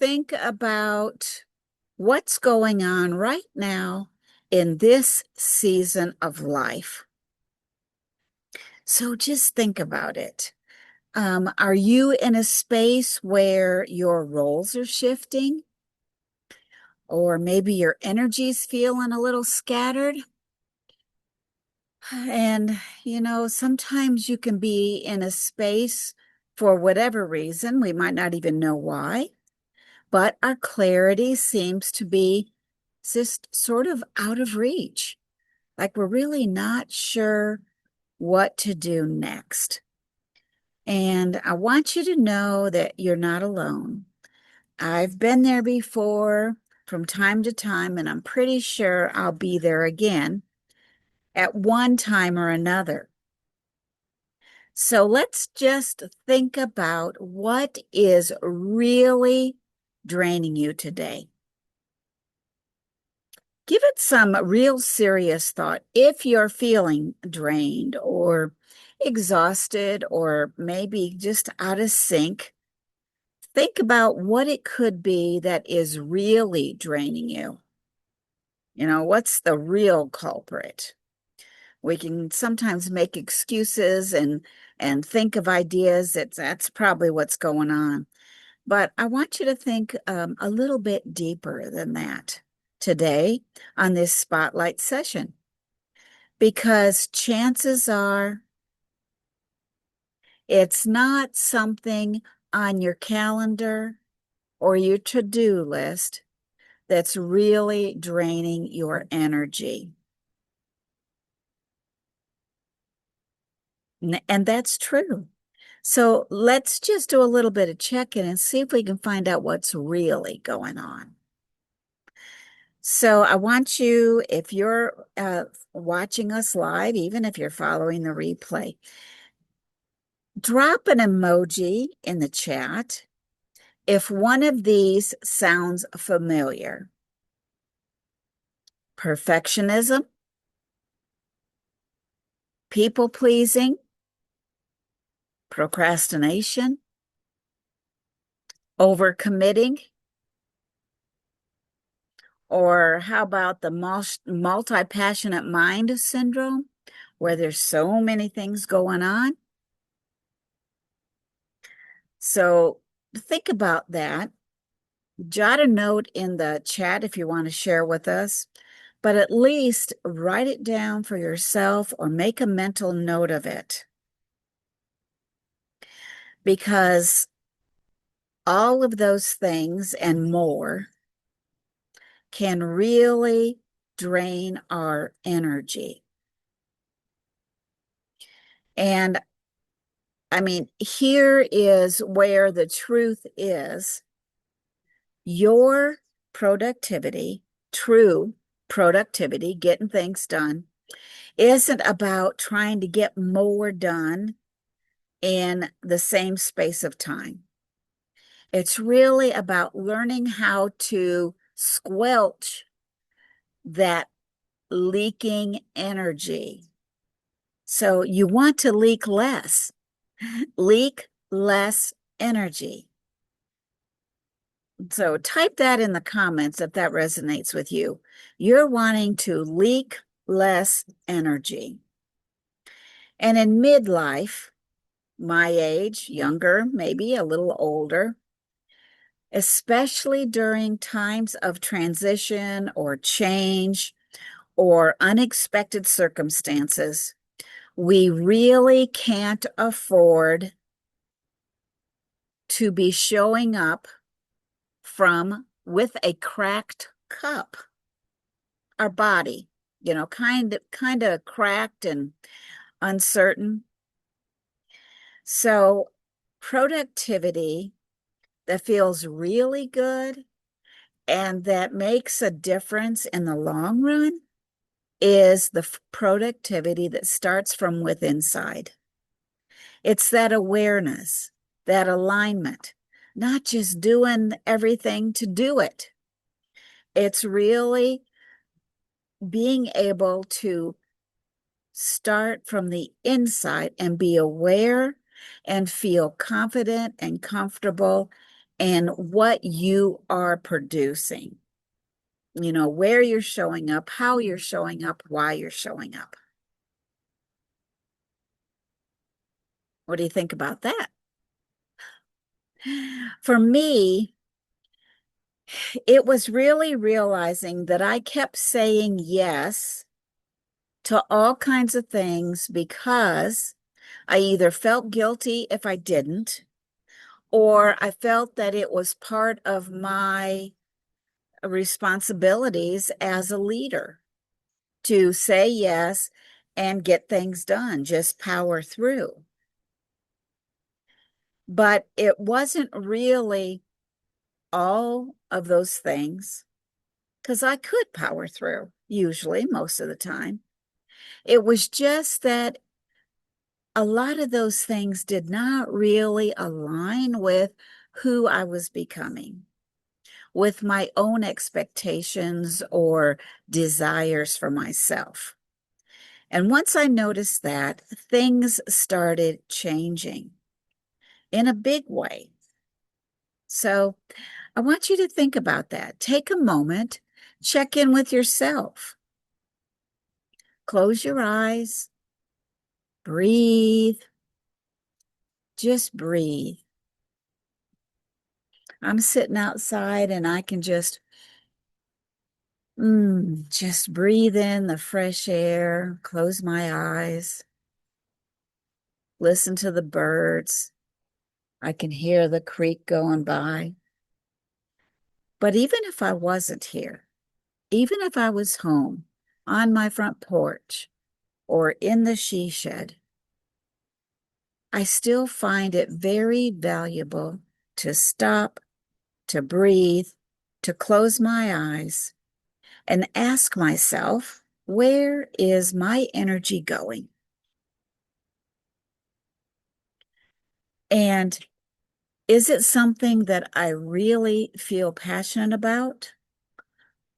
think about what's going on right now in this season of life. So just think about it. Are you in a space where your roles are shifting? Or maybe your energy's feeling a little scattered? And, sometimes you can be in a space for whatever reason. We might not even know why, but our clarity seems to be just sort of out of reach. Like we're really not sure what to do next. And I want you to know that you're not alone. I've been there before from time to time, and I'm pretty sure I'll be there again at one time or another. So let's just think about what is really draining you today. Give it some real serious thought. If you're feeling drained or exhausted or maybe just out of sync, think about what it could be that is really draining you. What's the real culprit? We can sometimes make excuses and think of ideas that's probably what's going on. But I want you to think a little bit deeper than that today on this spotlight session, because chances are it's not something on your calendar or your to-do list that's really draining your energy. And that's true. So let's just do a little bit of check-in and see if we can find out what's really going on. So I want you, if you're watching us live, even if you're following the replay, drop an emoji in the chat if one of these sounds familiar. Perfectionism, people-pleasing, procrastination, overcommitting, or how about the multi-passionate mind syndrome, where there's so many things going on? So think about that. Jot a note in the chat if you want to share with us, but at least write it down for yourself or make a mental note of it. Because all of those things and more can really drain our energy. And I mean, here is where the truth is. Your productivity, true productivity, getting things done, isn't about trying to get more done in the same space of time. It's really about learning how to squelch that leaking energy. So you want to leak less energy. So type that in the comments if that resonates with you. You're wanting to leak less energy. And in midlife, my age, younger, maybe a little older, especially during times of transition or change or unexpected circumstances, we really can't afford to be showing up with a cracked cup. Our body, kind of cracked and uncertain. So productivity that feels really good and that makes a difference in the long run is the productivity that starts from within inside. It's that awareness, that alignment, not just doing everything to do it. It's really being able to start from the inside and be aware and feel confident and comfortable and what you are producing. Where you're showing up, how you're showing up, why you're showing up. What do you think about that? For me, it was really realizing that I kept saying yes to all kinds of things because I either felt guilty if I didn't, or I felt that it was part of my responsibilities as a leader to say yes and get things done, just power through. But it wasn't really all of those things because I could power through, usually, most of the time. It was just that a lot of those things did not really align with who I was becoming, with my own expectations or desires for myself. And once I noticed that, things started changing in a big way. So I want you to think about that. Take a moment, check in with yourself. Close your eyes, breathe, just breathe. I'm sitting outside and I can just breathe in the fresh air, close my eyes, listen to the birds. I can hear the creek going by. But even if I wasn't here, even if I was home on my front porch or in the she shed, I still find it very valuable to stop, to breathe, to close my eyes, and ask myself, where is my energy going? And is it something that I really feel passionate about?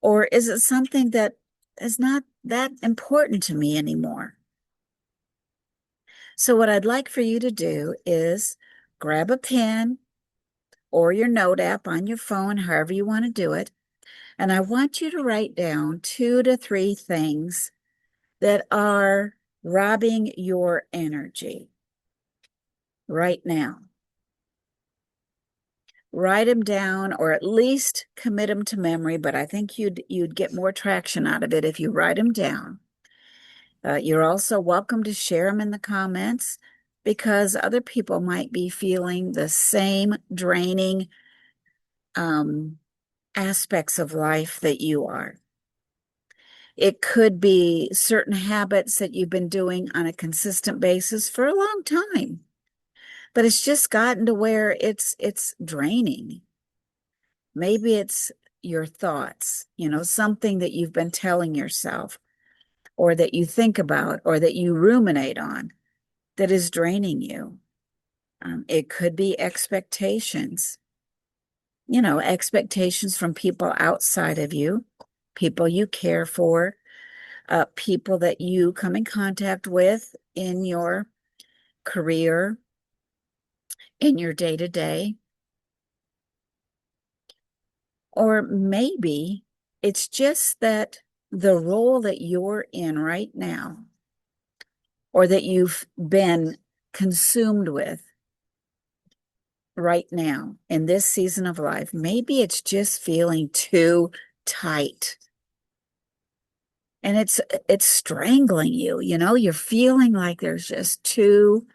Or is it something that is not that important to me anymore? So, what I'd like for you to do is grab a pen or your note app on your phone, however you want to do it. And I want you to write down 2 to 3 things that are robbing your energy right now. Write them down or at least commit them to memory, but I think you'd get more traction out of it if you write them down. You're also welcome to share them in the comments because other people might be feeling the same draining aspects of life that you are. It could be certain habits that you've been doing on a consistent basis for a long time, but it's just gotten to where it's draining. Maybe it's your thoughts, something that you've been telling yourself or that you think about or that you ruminate on that is draining you. It could be expectations, expectations from people outside of you, people you care for, people that you come in contact with in your career, in your day-to-day. Or maybe it's just that the role that you're in right now, or that you've been consumed with right now in this season of life, maybe it's just feeling too tight. And it's strangling you, you're feeling like there's just too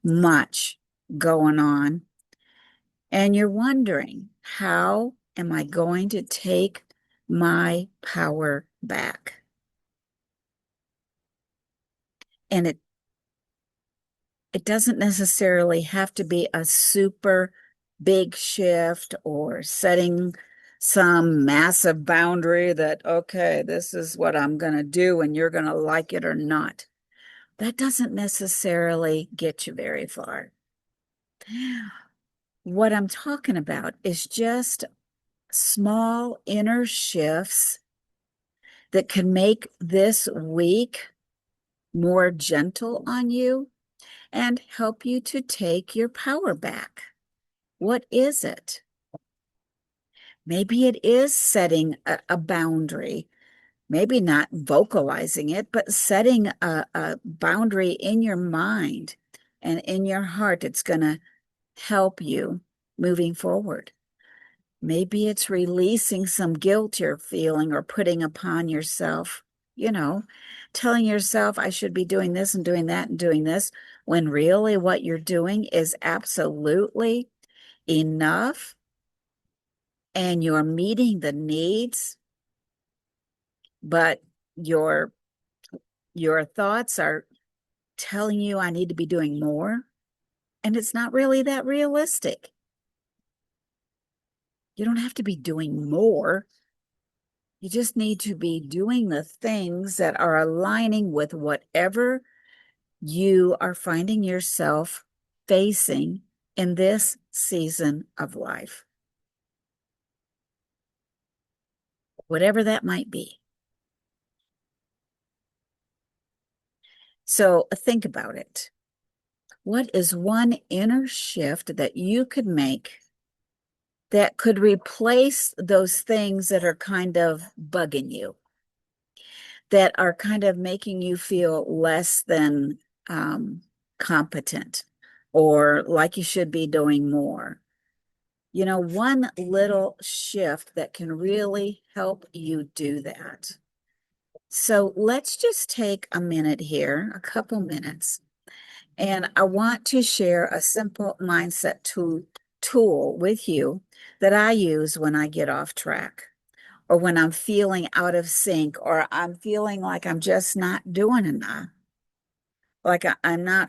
much going on. And you're wondering, how am I going to take my power back? And it doesn't necessarily have to be a super big shift or setting some massive boundary that, okay, this is what I'm going to do and you're going to like it or not. That doesn't necessarily get you very far. What I'm talking about is just small inner shifts that can make this week more gentle on you and help you to take your power back. What is it? Maybe it is setting a boundary, maybe not vocalizing it, but setting a boundary in your mind and in your heart. It's going to help you moving forward. Maybe it's releasing some guilt you're feeling or putting upon yourself, you know, telling yourself, I should be doing this and doing that and doing this, when really what you're doing is absolutely enough and you're meeting the needs, but your your thoughts are telling you I need to be doing more, and it's not really that realistic. You don't have to be doing more. You just need to be doing the things that are aligning with whatever you are finding yourself facing in this season of life, whatever that might be. So think about it. What is one inner shift that you could make that could replace those things that are kind of bugging you, that are kind of making you feel less than competent or like you should be doing more? You know, one little shift that can really help you do that. So let's just take a minute here, a couple minutes, and I want to share a simple mindset tool with you that I use when I get off track or when I'm feeling out of sync or I'm feeling like I'm just not doing enough. Like I'm not,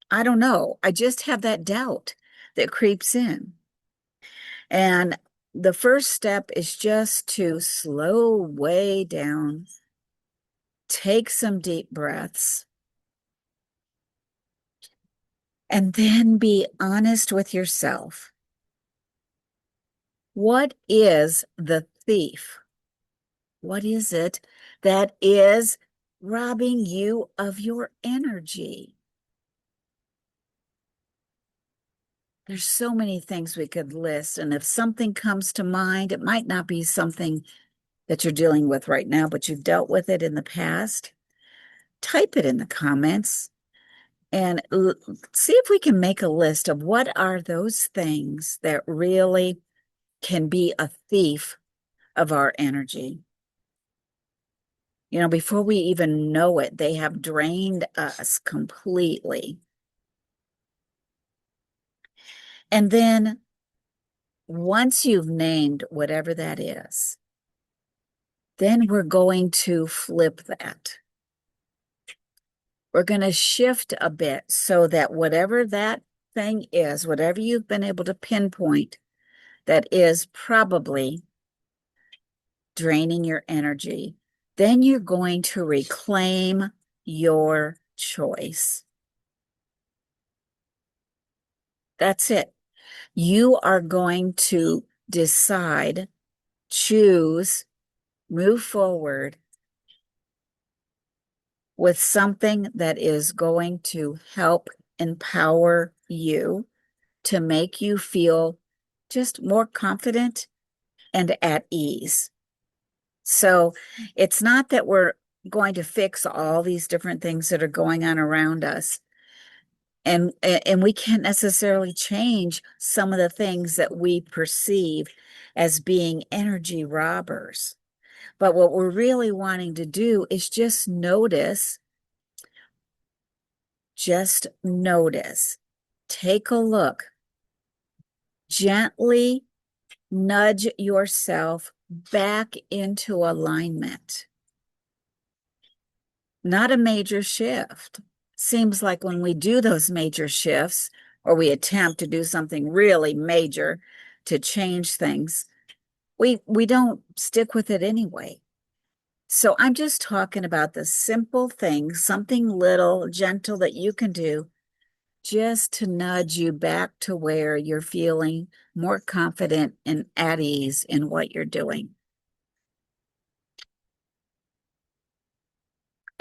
I don't know. I just have that doubt that creeps in. And the first step is just to slow way down, take some deep breaths, and then be honest with yourself. What is the thief? What is it that is robbing you of your energy? There's so many things we could list, and if something comes to mind, it might not be something that you're dealing with right now, but you've dealt with it in the past. Type it in the comments and see if we can make a list of what are those things that really can be a thief of our energy. You know, before we even know it, they have drained us completely. And then once you've named whatever that is, then we're going to flip that. We're going to shift a bit so that whatever that thing is, whatever you've been able to pinpoint, that is probably draining your energy, then you're going to reclaim your choice. That's it. You are going to decide, choose, move forward with something that is going to help empower you to make you feel just more confident and at ease. So it's not that we're going to fix all these different things that are going on around us. And we can't necessarily change some of the things that we perceive as being energy robbers. But what we're really wanting to do is just notice, take a look, gently nudge yourself back into alignment. Not a major shift. Seems like when we do those major shifts, or we attempt to do something really major to change things, we don't stick with it anyway. So I'm just talking about the simple things, something little, gentle that you can do just to nudge you back to where you're feeling more confident and at ease in what you're doing.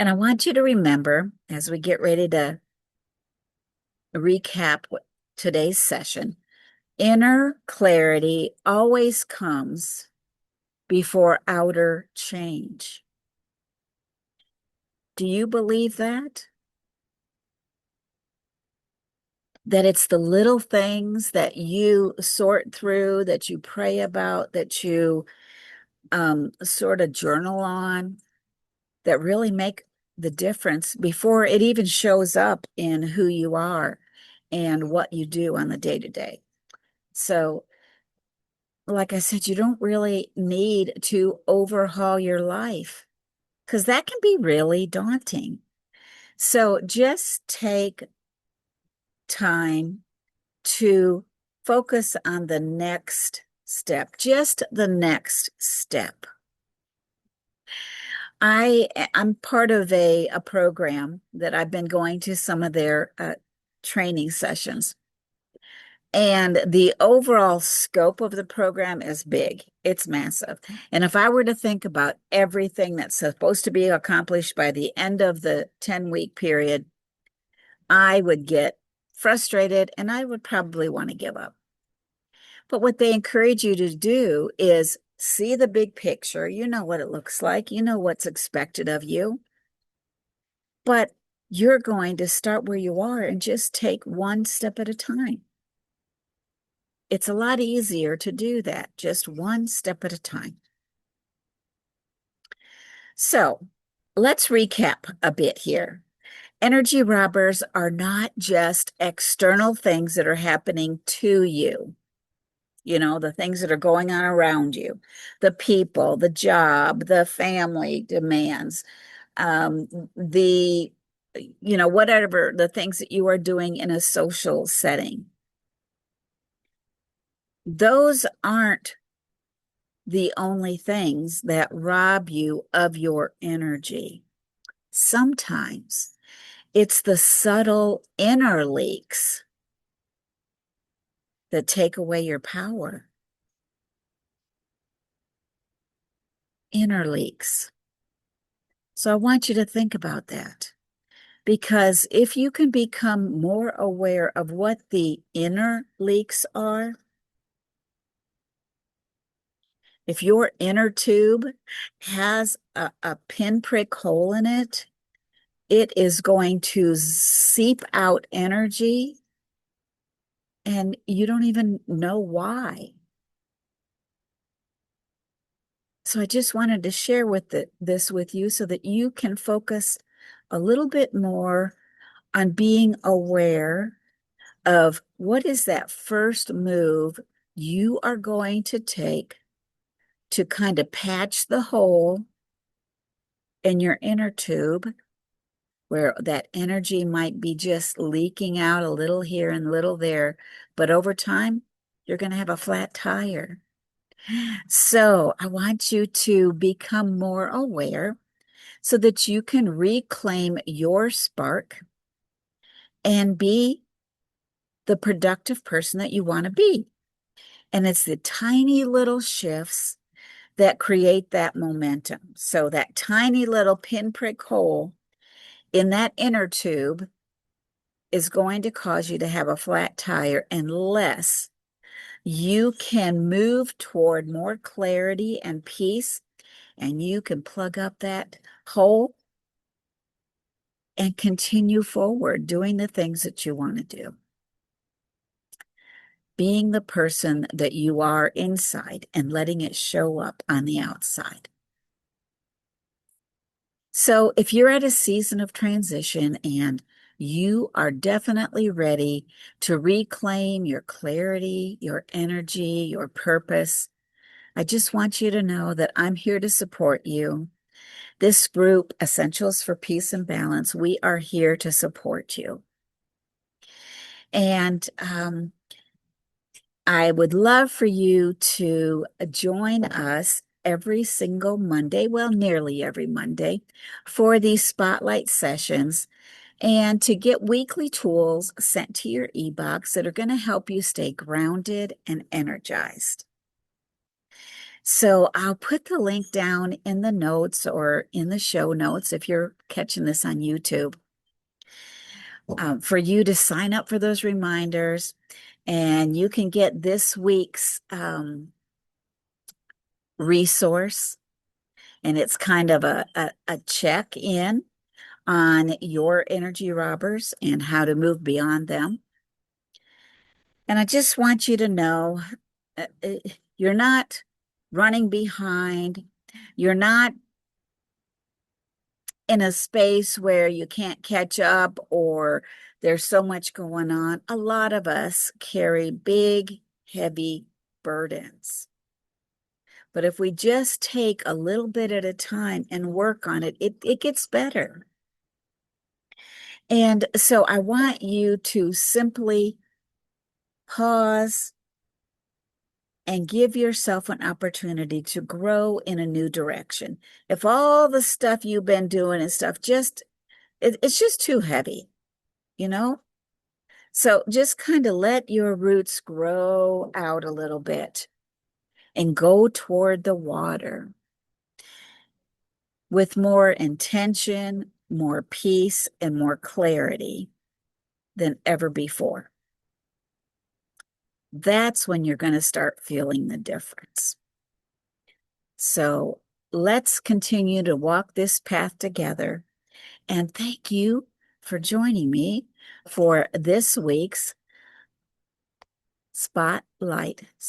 And I want you to remember, as we get ready to recap today's session, inner clarity always comes before outer change. Do you believe that? That it's the little things that you sort through, that you pray about, that you sort of journal on, that really make the difference before it even shows up in who you are and what you do on the day to day. So, like I said, you don't really need to overhaul your life because that can be really daunting. So, just take time to focus on the next step, just the next step. I'm part of a program that I've been going to some of their training sessions. And the overall scope of the program is big. It's massive. And if I were to think about everything that's supposed to be accomplished by the end of the 10-week period, I would get frustrated and I would probably want to give up. But what they encourage you to do is see the big picture. You know what it looks like, you know what's expected of you, but you're going to start where you are and just take one step at a time. It's a lot easier to do that, just one step at a time. So let's recap a bit here. Energy robbers are not just external things that are happening to you. You know, the things that are going on around you, the people, the job, the family demands, the, whatever the things that you are doing in a social setting. Those aren't the only things that rob you of your energy. Sometimes it's the subtle inner leaks that take away your power. Inner leaks. So I want you to think about that. Because if you can become more aware of what the inner leaks are, if your inner tube has a pinprick hole in it, it is going to seep out energy and you don't even know why. So I just wanted to share this with you so that you can focus a little bit more on being aware of what is that first move you are going to take to kind of patch the hole in your inner tube where that energy might be just leaking out a little here and a little there, but over time, you're going to have a flat tire. So I want you to become more aware so that you can reclaim your spark and be the productive person that you want to be. And it's the tiny little shifts that create that momentum. So that tiny little pinprick hole in that inner tube is going to cause you to have a flat tire unless you can move toward more clarity and peace and you can plug up that hole and continue forward doing the things that you want to do. Being the person that you are inside and letting it show up on the outside. So if you're at a season of transition and you are definitely ready to reclaim your clarity, your energy, your purpose, I just want you to know that I'm here to support you. This group, Essentials for Peace and Balance, we are here to support you. And I would love for you to join us every single Monday, well, nearly every Monday, for these spotlight sessions and to get weekly tools sent to your e-box that are going to help you stay grounded and energized. So I'll put the link down in the notes or in the show notes if you're catching this on YouTube for you to sign up for those reminders. And you can get this week's resource, and it's kind of a check-in on your energy robbers and how to move beyond them. And I just want you to know you're not running behind. You're not in a space where you can't catch up or there's so much going on. A lot of us carry big, heavy burdens. But if we just take a little bit at a time and work on it, it gets better. And so I want you to simply pause and give yourself an opportunity to grow in a new direction. If all the stuff you've been doing and stuff it's just too heavy, you know? So just kind of let your roots grow out a little bit and go toward the water with more intention, more peace, and more clarity than ever before. That's when you're going to start feeling the difference. So let's continue to walk this path together. And thank you for joining me for this week's Spotlight